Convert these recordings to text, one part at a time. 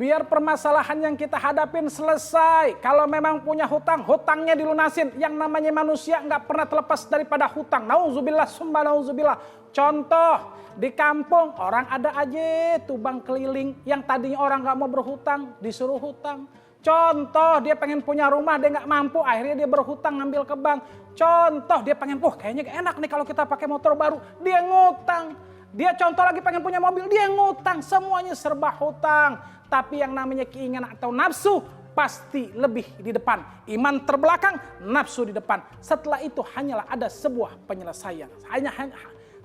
Biar permasalahan yang kita hadapin selesai. Kalau memang punya hutang, hutangnya dilunasin. Yang namanya manusia nggak pernah terlepas daripada hutang. Nauzubillah summa nauzubillah. Contoh, di kampung orang ada aja tubang keliling. Yang tadinya orang nggak mau berhutang, disuruh hutang. Contoh, dia pengen punya rumah, dia nggak mampu, akhirnya dia berhutang ngambil ke bank. Contoh, dia pengen, kayaknya enak nih kalau kita pakai motor baru, dia ngutang. Dia contoh lagi pengen punya mobil, dia ngutang. Semuanya serba hutang. Tapi yang namanya keinginan atau nafsu pasti lebih di depan. Iman terbelakang, nafsu di depan. Setelah itu hanyalah ada sebuah penyelesaian.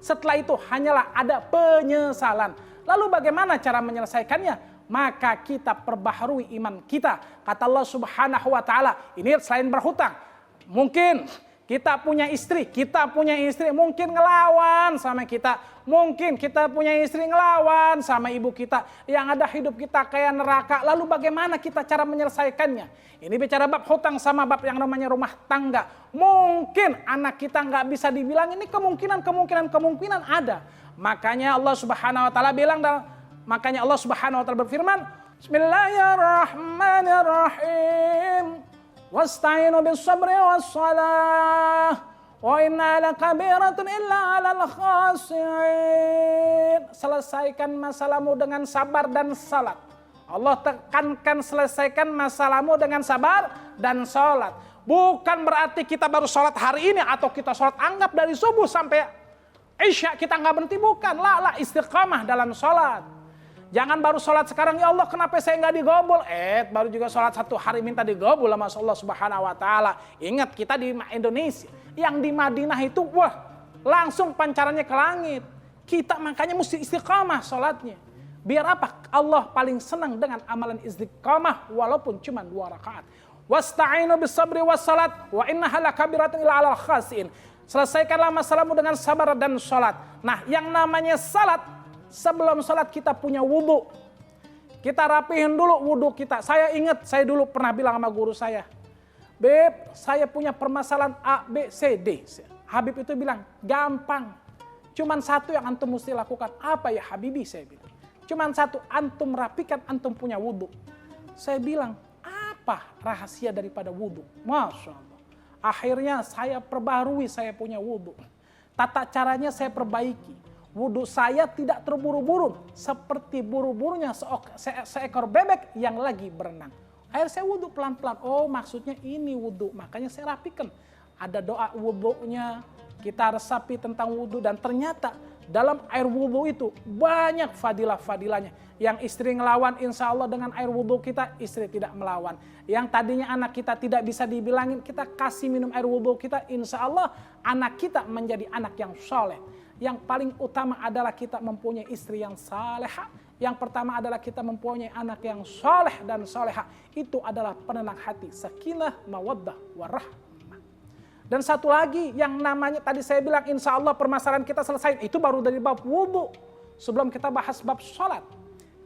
Setelah itu hanyalah ada penyesalan. Lalu bagaimana cara menyelesaikannya? Maka kita perbaharui iman kita. Kata Allah Subhanahu wa taala, ini selain berhutang, mungkin kita punya istri mungkin ngelawan sama kita. Mungkin kita punya istri ngelawan sama ibu kita. Yang ada hidup kita kayak neraka. Lalu bagaimana kita cara menyelesaikannya? Ini bicara bab hutang sama bab yang namanya rumah tangga. Mungkin anak kita nggak bisa dibilang, ini kemungkinan ada. Makanya Allah Subhanahu wa taala berfirman, Bismillahirrahmanirrahim. Wasta'inu bis-sabri was-salah wa inna lakabiratun illa 'alal khashi'in. Selesaikan masalahmu dengan sabar dan salat. Allah tekankan selesaikan masalahmu dengan sabar dan salat. Bukan berarti kita baru salat hari ini atau kita salat anggap dari subuh sampai Isya kita nggak berhenti, bukan. La istiqamah dalam salat. Jangan baru sholat sekarang, ya Allah kenapa saya nggak digobol? Baru juga sholat 1 hari minta digobol sama Allah Subhanahu wa taala. Ingat kita di Indonesia, yang di Madinah itu langsung pancarannya ke langit. Kita makanya mesti istiqamah sholatnya. Biar apa? Allah paling senang dengan amalan istiqamah walaupun cuma 2 rakaat. Wasta'inu bis-sabri was-salat wa innaha lakabiratun illa 'alal khashi'in. Selesaikanlah masalahmu dengan sabar dan sholat. Nah, yang namanya salat, sebelum sholat kita punya wudhu. Kita rapihin dulu wudhu kita. Saya ingat, saya dulu pernah bilang sama guru saya, Beb, saya punya permasalahan A, B, C, D. Habib itu bilang, gampang. Cuman satu yang antum mesti lakukan. Apa ya Habibi, saya bilang. Cuman satu, antum rapikan, antum punya wudhu. Saya bilang, apa rahasia daripada wudhu? Masya Allah. Akhirnya saya perbarui, saya punya wudhu. Tata caranya saya perbaiki. Wudhu saya tidak terburu-buru seperti buru-burunya seekor bebek yang lagi berenang. Akhirnya saya wudhu pelan-pelan. Oh, maksudnya ini wudhu. Makanya saya rapikan. Ada doa wudhunya. Kita resapi tentang wudhu. Dan ternyata dalam air wudhu itu banyak fadilah-fadilahnya. Yang istri ngelawan, insya Allah dengan air wudhu kita, istri tidak melawan. Yang tadinya anak kita tidak bisa dibilangin, kita kasih minum air wudhu kita, insya Allah anak kita menjadi anak yang soleh. Yang paling utama adalah kita mempunyai istri yang salehah. Yang pertama adalah kita mempunyai anak yang soleh dan soleha. Itu adalah penenang hati. Sakinah, mawaddah, warahmah. Dan satu lagi yang namanya tadi saya bilang insya Allah permasalahan kita selesai. Itu baru dari bab wudhu. Sebelum kita bahas bab sholat.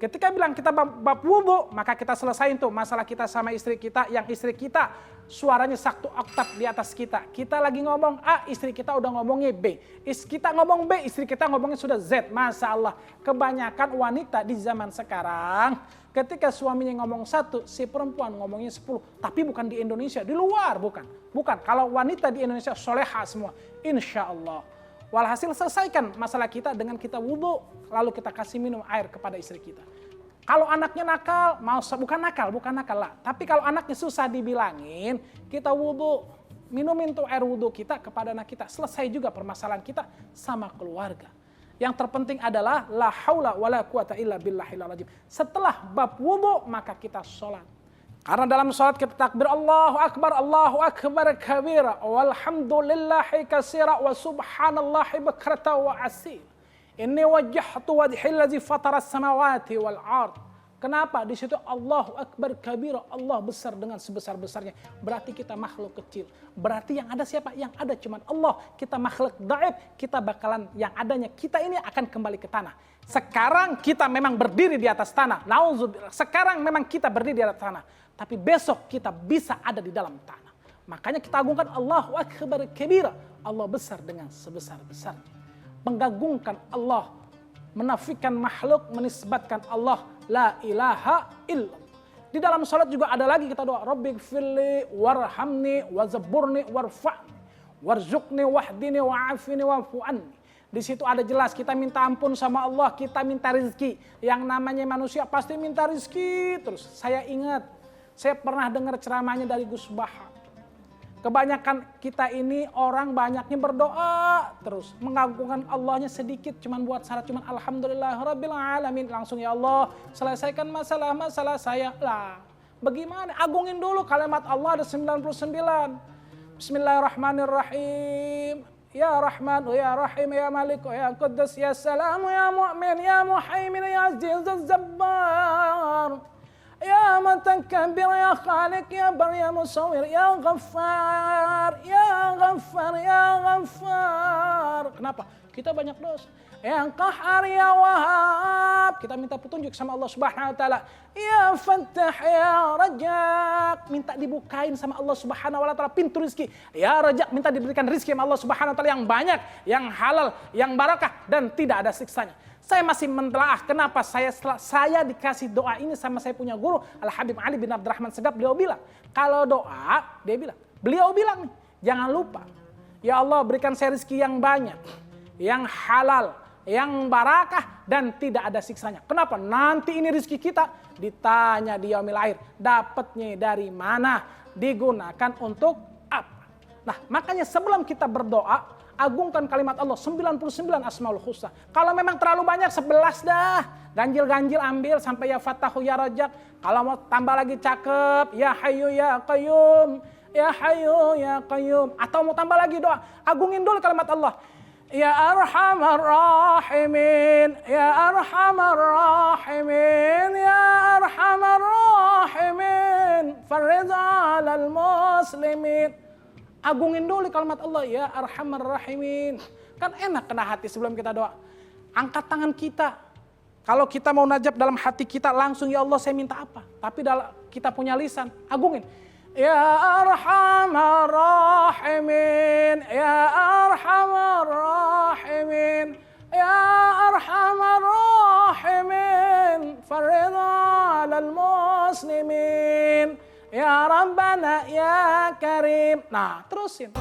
Ketika bilang kita bab wudhu, maka kita selesai tuh masalah kita sama istri kita. Yang istri kita suaranya 1 oktav di atas kita. Kita lagi ngomong A, istri kita udah ngomongnya B. Kita ngomong B, istri kita ngomongnya sudah Z. Masya Allah. Kebanyakan wanita di zaman sekarang, ketika suaminya ngomong 1, si perempuan ngomongnya 10. Tapi bukan di Indonesia, di luar bukan. Bukan, kalau wanita di Indonesia soleha semua. Insya Allah. Walhasil selesaikan masalah kita dengan kita wudhu, lalu kita kasih minum air kepada istri kita. Kalau anaknya nakal, bukan nakal lah. Tapi kalau anaknya susah dibilangin, kita wudhu, minumin tuh air wudhu kita kepada anak kita. Selesai juga permasalahan kita sama keluarga. Yang terpenting adalah la haula wala quwata illa billahil azim. Setelah bab wudhu, maka kita sholat. Karena dalam sholat kita takbir Allahu Akbar kabira, walhamdulillahi katsira, wa subhanallahi bukrata wa asil. Inni wajjahtu wajhi allazi fataras samawati wal ard. Kenapa? Di situ Allahu Akbar kabira, Allah besar dengan sebesar-besarnya. Berarti kita makhluk kecil. Berarti yang ada siapa? Yang ada cuma Allah. Kita makhluk dhaif, kita bakalan yang adanya kita ini akan kembali ke tanah. Sekarang kita memang berdiri di atas tanah. Nauzubillah. Sekarang memang kita berdiri di atas tanah. Tapi besok kita bisa ada di dalam tanah. Makanya kita agungkan Allahu Akbar kabira. Allah besar dengan sebesar-besarnya. Menggagungkan Allah menafikan makhluk, menisbatkan Allah la ilaha illallah. Di dalam salat juga ada lagi kita doa, Rabbighfirli warhamni wazburni warfa'ni warzuqni wahdini wa'afini wa'fu anni. Di situ ada jelas kita minta ampun sama Allah, kita minta rezeki. Yang namanya manusia pasti minta rezeki terus. Saya ingat, saya pernah dengar ceramahnya dari Gus Baha. Kebanyakan kita ini orang banyaknya berdoa terus, mengagungkan Allahnya sedikit, cuman buat syarat cuman alhamdulillahirabbil alamin, langsung ya Allah selesaikan masalah-masalah saya. Lah, bagaimana? Agungin dulu kalimat Allah ada 99. Bismillahirrahmanirrahim. Ya Rahman, ya Rahim, ya Malik, ya Quddus, ya Salam, ya Mu'min, ya Muhaimin, ya Aziz, Zabbar. Ya Mutakabbir, ya Khaliq, ya Bar, ya Musawwir, ya Ghaffar, ya Ghaffar, ya Ghaffar. Kenapa? Kita banyak dosa. Ya Qahhar, ya Wahhab. Kita minta petunjuk sama Allah Subhanahu wa taala. Ya Fattah, ya Rajak. Minta dibukain sama Allah Subhanahu wa taala pintu rezeki. Ya Rajak, minta diberikan rezeki sama Allah Subhanahu wa taala yang banyak, yang halal, yang barakah dan tidak ada siksanya. Saya masih mentelaah kenapa saya dikasih doa ini sama saya punya guru Al-Habib Ali bin Abdurrahman Segaf. Beliau bilang, kalau doa, beliau bilang nih, jangan lupa, ya Allah berikan saya rezeki yang banyak, yang halal, yang barakah dan tidak ada siksanya. Kenapa? Nanti ini rezeki kita ditanya di yaumil akhir, dapatnya dari mana, digunakan untuk apa. Nah, makanya sebelum kita berdoa, agungkan kalimat Allah 99 Asmaul Husna. Kalau memang terlalu banyak 11 dah. Ganjil-ganjil ambil sampai ya Fatahu ya Rajak. Kalau mau tambah lagi cakep, ya Hayyu ya Qayyum, ya Hayyu ya Qayyum. Atau mau tambah lagi doa, agungin dulu kalimat Allah. Ya Arhamar Rahimin, ya Arhamar Rahimin, ya Arhamar Rahimin, farridh 'alal muslimin. Agungin dulu kalimat Allah, ya Arhamar Rahimin. Kan enak kena hati sebelum kita doa. Angkat tangan kita. Kalau kita mau najab dalam hati kita langsung, ya Allah saya minta apa. Tapi kita punya lisan, agungin. Ya Arhamar Rahimin, ya Arhamar Rahimin, ya Arhamar Rahimin, farridh 'alal muslimin. Ya Rabbana ya Karim. Nah, terusin.